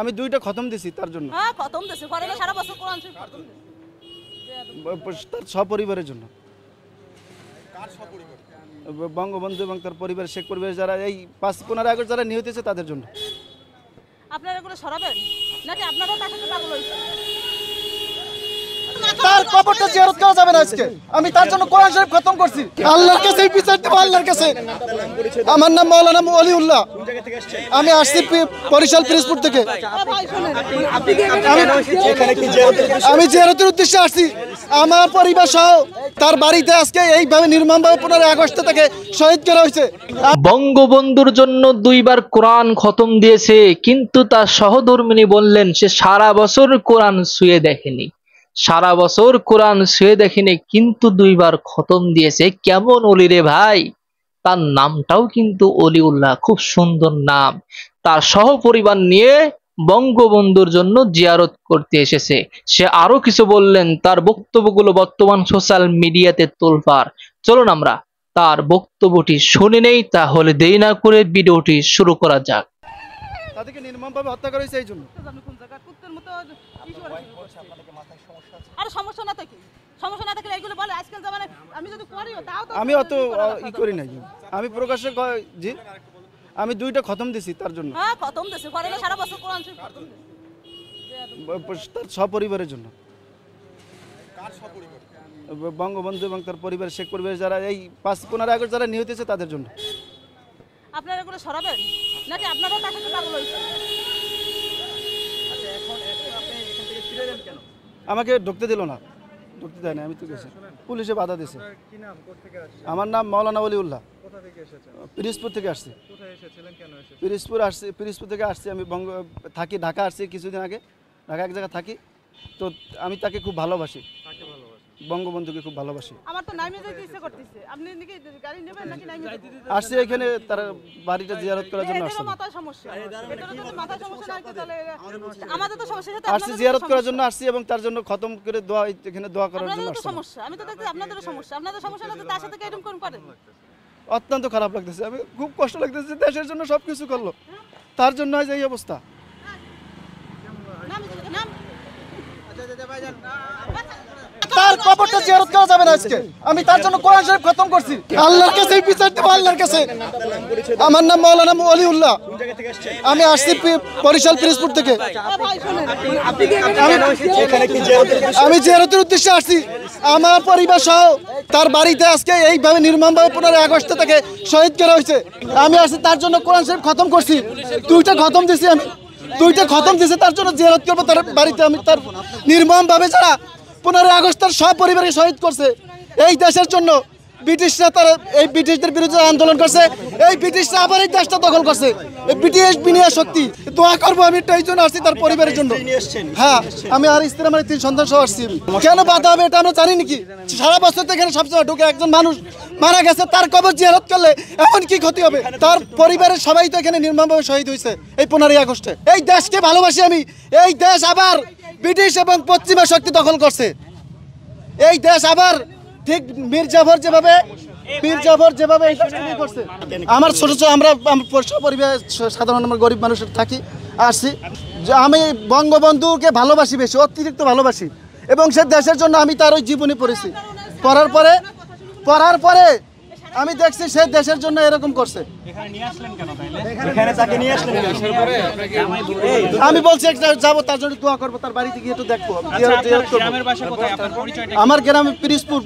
আমি 2টা খতম দিছি তার জন্য। হ্যাঁ খতম দিছি, পরে না সারা বছর কোরআন শরীফ খতম দিছি তার সপরিবারের জন্য। কার সপরিবার? বঙ্গবন্ধু এবং তার পরিবার, শেখ পরিবার যারা এই 5-15 আগস্ট যারা নিহত হয়েছে তাদের জন্য। আপনারা এগুলো সরাবেন নাকি আপনারাও তার সাথে পাগল হয়েছেন? তার কবরটা জিয়ারত করা যাবে না আজকে। আমি তার জন্য কোরআন শরীফ খতম করছি। আল্লাহর কাছে বিচার দেব, আল্লাহর কাছে। আমার নাম মাওলানা ওলিউল্লাহ। আমি আসছি বরিশাল পিরোজপুর থেকে। আমি জিয়ারতের উদ্দেশ্যে আসছি। আমার পরিবার সহ তার বাড়িতে আজকে এইভাবে নির্মমভাবে 15 আগস্ট তাকে শহীদ করা হয়েছে। বঙ্গবন্ধুর জন্য 2বার কোরআন খতম দিয়েছে, কিন্তু তার সহধর্মিণী বললেন সে সারা বছর কোরআন ছুঁয়ে দেখেনি। সারা বছর কোরআন ছুঁয়ে দেখেনি, কিন্তু 2বার খতম দিয়েছে। কেমন অলি রে ভাই! তার নামটাও কিন্তু অলিউল্লাহ, খুব সুন্দর নাম। তার সহপরিবার নিয়ে বঙ্গবন্ধুর জন্য জিয়ারত করতে এসেছে। সে আরো কিছু বললেন, তার বক্তব্যগুলো বর্তমান সোশ্যাল মিডিয়াতে তোলপাড়। চলুন আমরা তার বক্তব্যটি শুনে নেই, তাহলে দেরি না করে ভিডিওটি শুরু করা যাক। তাদেরকে নির্মমভাবে হত্যা করা হয়েছে এই জন্য। কোন জায়গা কুত্তের মতো আরে সমস্যা না থাকে, সমস্যা না থাকলে এগুলো বলে আজকাল জামানায়। আমি যদি করিও তাও তো আমি অত ই করি নাই। আমি প্রকাশ্যে জি আমি 2টা খতম দিছি তার জন্য। হ্যাঁ খতম দিছি, পরে না সারা বছর কোরআন শরীফ খতম দিছি তার সপরিবারের জন্য। কার সপরিবার? বঙ্গবন্ধু এবং তার পরিবার, শেখ পরিবার যারা এই 5-15 আগস্ট যারা নিহত হয়েছে তাদের জন্য। আপনারা এগুলো সরাবেন নাকি আপনারাও তার সাথে পাগল হয়েছেন? আমাকে ঢুকতে দিল না, ঢুকতে দেয় না। আমি তো গেছি, পুলিশে বাধা দিয়েছে। আমার নাম মাওলানা ওলিউল্লাহ। পিরোজপুর থেকে আসছি। পিরোজপুর থেকে আসছি। আমি থাকি ঢাকা আসছি কিছুদিন আগে। ঢাকা এক জায়গায় থাকি। তো আমি তাকে খুব ভালোবাসি, বঙ্গবন্ধুকে খুব ভালোবাসি। আমার তো নাইমে যেতে ইচ্ছে করতেছে। আপনি নাকি গাড়ি নেবেন নাকি নাইমে যাবেন? আসছি এখানে তার বাড়িটা জিয়ারত করার জন্য আসছি। এটারও মাথায় সমস্যা, এটারও যদি মাথায় সমস্যা নাই তাহলে আমাদের তো সমস্যা। সেটা আসছি জিয়ারত করার জন্য আসছি এবং তার জন্য খতম করে দোয়া, এখানে দোয়া করার জন্য আপনাদের তো আসছি। সমস্যা, আমি তো দেখছি আপনাদেরও সমস্যা। আপনাদের সমস্যা না তো তার সাথে এরকম কোন করেন? অত্যন্ত খারাপ লাগতেছে। আমি খুব কষ্ট লাগতেছে। দেশের জন্য সবকিছু করলো, তার জন্য আজ এই অবস্থা। তার কবরটা জিয়ারত করা যাবে না আজকে। আমি তার জন্য কোরআন শরীফ খতম করছি। আল্লাহর কাছে বিচার দেব, আল্লাহর কাছে। আমার নাম মাওলানা ওলিউল্লাহ। আমি আসছি বরিশাল পিরোজপুর থেকে। আমি জিয়ারতের উদ্দেশ্যে আসছি। আমার পরিবার সহ তার বাড়িতে আজকে এইভাবে নির্মমভাবে 15 আগস্ট তাকে শহীদ করা হয়েছে। আমি আসছি তার জন্য কোরআন শরীফ খতম করছি। 2টা খতম দিছি। আমি 2টা খতম দিছি তার জন্য জিয়ারত করবো তার বাড়িতে। আমি তার নির্মমভাবে যারা 15 আগস্ট তার সব পরিবারকে শহীদ করছে এই দেশের জন্য। ব্রিটিশরা তারা এই ব্রিটিশদের বিরুদ্ধে আন্দোলন করছে। এই ব্রিটিশরা আবার এই দেশটা দখল করছে। এই ব্রিটিশ বিনিয়োগ শক্তি দোয়া করবো। আমি এই জন্য আসছি তার পরিবারের জন্য। হ্যাঁ, আমি আর স্ত্রী, আমার 3 সন্তান সহ আসছি। কেন বাধা হবে এটা আমরা জানি নাকি? সারা বছর তো এখানে সবসময় ঢুকে একজন মানুষ মারা গেছে, তার কবর জিয়ারত করলে এখন কি ক্ষতি হবে? তার পরিবারের সবাই তো এখানে নির্মমভাবে শহীদ হয়েছে এই 15 আগস্টে। এই দেশকে ভালোবাসি আমি। এই দেশ আবার ব্রিটিশ এবং পশ্চিমা শক্তি দখল করছে। এই দেশ আবার ঠিক মীর জাফর যেভাবে এই দেশকে করছে। আমার ছোট ছোট আমরা পরিবার সাধারণ আমার গরিব মানুষের থাকি আসছি। আমি বঙ্গবন্ধুকে ভালোবাসি, বেশি অতিরিক্ত ভালোবাসি। এবং সে দেশের জন্য আমি তার ওই জীবনী পড়েছি। পড়ার পরে আমি দেখছি সে দেশের জন্য এরকম করছে। আমি বলছি একটা যাবো, তার জন্য দোয়া করবো, তার বাড়িতে গিয়ে একটু দেখবো। আমার গ্রাম পিরোজপুর,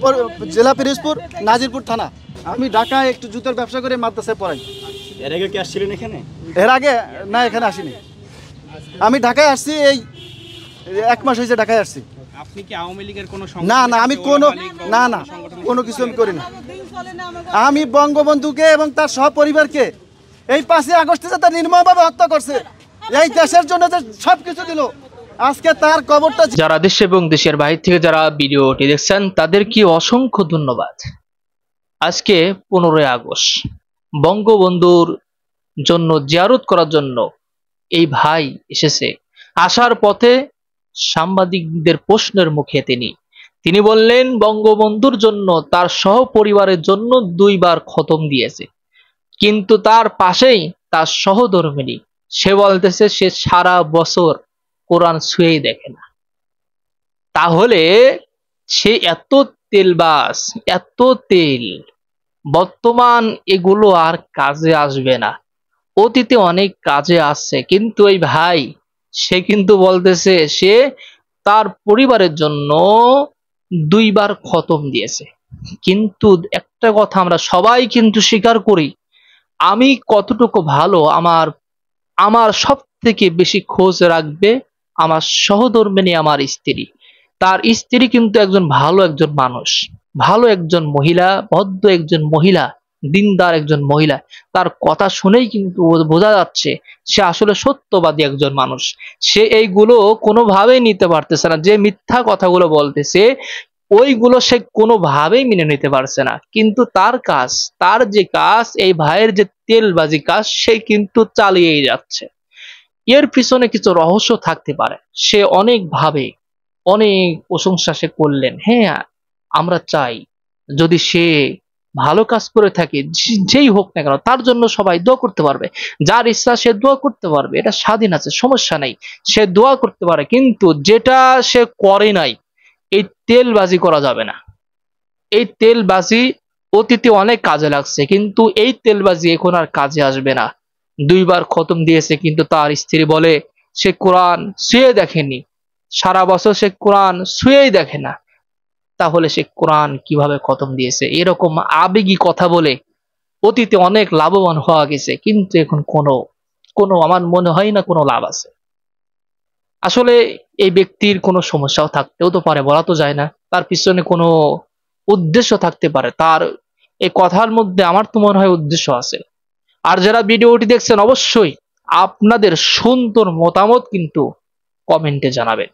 জেলা পিরোজপুর, নাজিরপুর থানা। আমি ঢাকায় একটু জুতোর ব্যবসা করে মাদ্রাসায় পড়াই। এর আগে কি আসছিলেন এখানে? এর আগে না, এখানে আসিনি। আমি ঢাকায় আসছি, এই 1 মাস হয়েছে ঢাকায় আসছি। আপনি কি আওয়ামী লীগের কোনো না আমি কোনো কিছু আমি করি না। আমি বঙ্গবন্ধুকে এবং তার সহপরিবারকে এই 5 আগস্টে যে তার নির্মমভাবে হত্যা করছে, এই দেশের জন্য যে সবকিছু দিল, আজকে তার কবরটা। যারা দেশ এবং দেশের বাইরে থেকে যারা ভিডিওটি দেখছেন তাদেরকে অসংখ্য ধন্যবাদ। আজকে 15 আগস্ট বঙ্গবন্ধুর জন্য জিয়ারত করার জন্য এই ভাই এসেছে। আসার পথে সাংবাদিকদের প্রশ্নের মুখে তিনি বললেন বঙ্গবন্ধুর জন্য তার সহপরিবারের জন্য 2বার খতম দিয়েছে, কিন্তু তার পাশেই তার সহধর্মিণী সে বলতেছে সে সারা বছর কোরআন ছুঁয়েই দেখে না। তাহলে সে এত তেলবাজ, এত তেল, বর্তমান এগুলো আর কাজে আসবে না, অতীতে অনেক কাজে আসছে। কিন্তু এই ভাই সে কিন্তু বলতেছে সে তার পরিবারের জন্য 2বার খতম দিয়েছে। কিন্তু একটা কথা আমরা সবাই কিন্তু স্বীকার করি, আমি কতটুকু ভালো আমার আমার সব থেকে বেশি খোঁজ রাখবে আমার সহধর্মিণী, আমার স্ত্রী। তার স্ত্রী কিন্তু একজন ভালো একজন মানুষ, ভালো একজন মহিলা, ভদ্র একজন মহিলা, দিনদার একজন মহিলা। তার কথা শুনেই কিন্তু বোঝা যাচ্ছে সে আসলে সত্যবাদী একজন মানুষ। সে এইগুলো কোনোভাবেই নিতে পারতেছে না, যে মিথ্যা কথাগুলো বলতেছে ওইগুলো সে কোনোভাবেই মেনে নিতে পারছে না। কিন্তু তার কাজ, তার যে কাজ, এই ভাইয়ের যে তেলবাজি কাজ, সে কিন্তু চালিয়েই যাচ্ছে। এর পিছনে কিছু রহস্য থাকতে পারে। সে অনেক ভাবে অনেক প্রশংসা সে করলেন। হ্যাঁ, আমরা চাই যদি সে ভালো কাজ করে থাকে, যেই হোক না কেন, তার জন্য সবাই দোয়া করতে পারবে। যার ইচ্ছা সে দোয়া করতে পারবে, এটা স্বাধীন আছে, সমস্যা নাই, সে দোয়া করতে পারে। কিন্তু যেটা সে করে নাই, এই তেলবাজি করা যাবে না। এই তেলবাজি অতীতে অনেক কাজে লাগছে, কিন্তু এই তেলবাজি এখন আর কাজে আসবে না। 2বার খতম দিয়েছে, কিন্তু তার স্ত্রী বলে সে কোরআন ছুঁয়ে দেখেনি, সারা বছর সে কোরআন ছুঁয়েই দেখে না। তাহলে সে কোরআন কিভাবে খতম দিয়েছে? এরকম আবেগী কথা বলে অতীতে অনেক লাভবান হওয়া গেছে, কিন্তু এখন কোনো কোনো আমার মনে হয় না কোনো লাভ আছে। আসলে এই ব্যক্তির কোনো সমস্যাও থাকতেও তো পারে, বলা তো যায় না। তার পিছনে কোনো উদ্দেশ্য থাকতে পারে, তার এই কথার মধ্যে আমার তো মনে হয় উদ্দেশ্য আছে। আর যারা ভিডিওটি দেখছেন, অবশ্যই আপনাদের সুন্দর মতামত কিন্তু কমেন্টে জানাবেন।